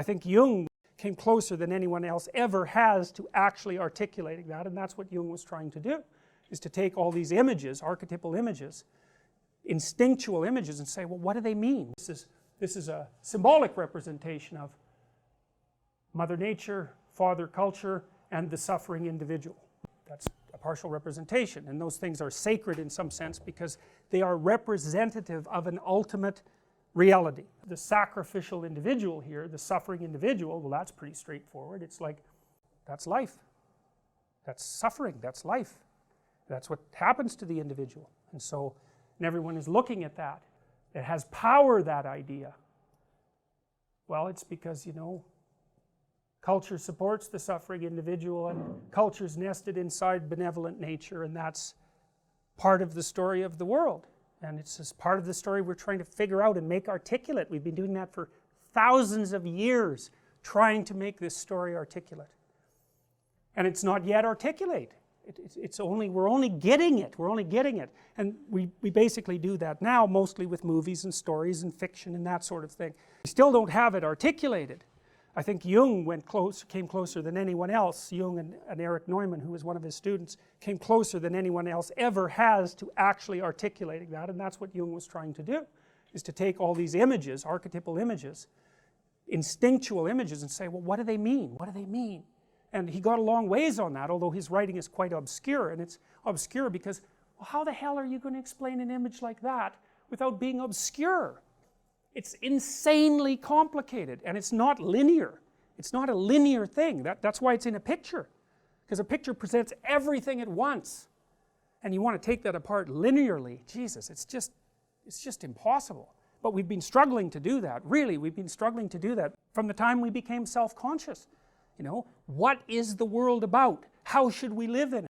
I think Jung came closer than anyone else ever has to actually articulating that, and that's what Jung was trying to do, is to take all these images, archetypal images, instinctual images, and say, well, what do they mean? This is a symbolic representation of Mother Nature, Father Culture, and the suffering individual. That's a partial representation, and those things are sacred in some sense because they are representative of an ultimate reality. The sacrificial individual here, the suffering individual, well, that's pretty straightforward. It's like, that's life, that's suffering, that's life, that's what happens to the individual. And so, and everyone is looking at that. It has power, that idea. Well, it's because, you know, culture supports the suffering individual, and culture's nested inside benevolent nature, and that's part of the story of the world. And it's just part of the story we're trying to figure out and make articulate. We've been doing that for thousands of years, trying to make this story articulate. And it's not yet articulate. We're only getting it, and we basically do that now, mostly with movies and stories and fiction and that sort of thing. We still don't have it articulated. I think Jung came closer than anyone else. Jung and Eric Neumann, who was one of his students, came closer than anyone else ever has to actually articulating that, and that's what Jung was trying to do, is to take all these images, archetypal images, instinctual images, and say, well, what do they mean? What do they mean? And he got a long ways on that, although his writing is quite obscure, and it's obscure because, well, how the hell are you going to explain an image like that without being obscure? It's insanely complicated, and it's not linear. It's not a linear thing. That's why it's in a picture, because a picture presents everything at once, and you want to take that apart linearly. Jesus, it's just impossible. But we've been struggling to do that. Really, we've been struggling to do that from the time we became self-conscious. You know, what is the world about? How should we live in it?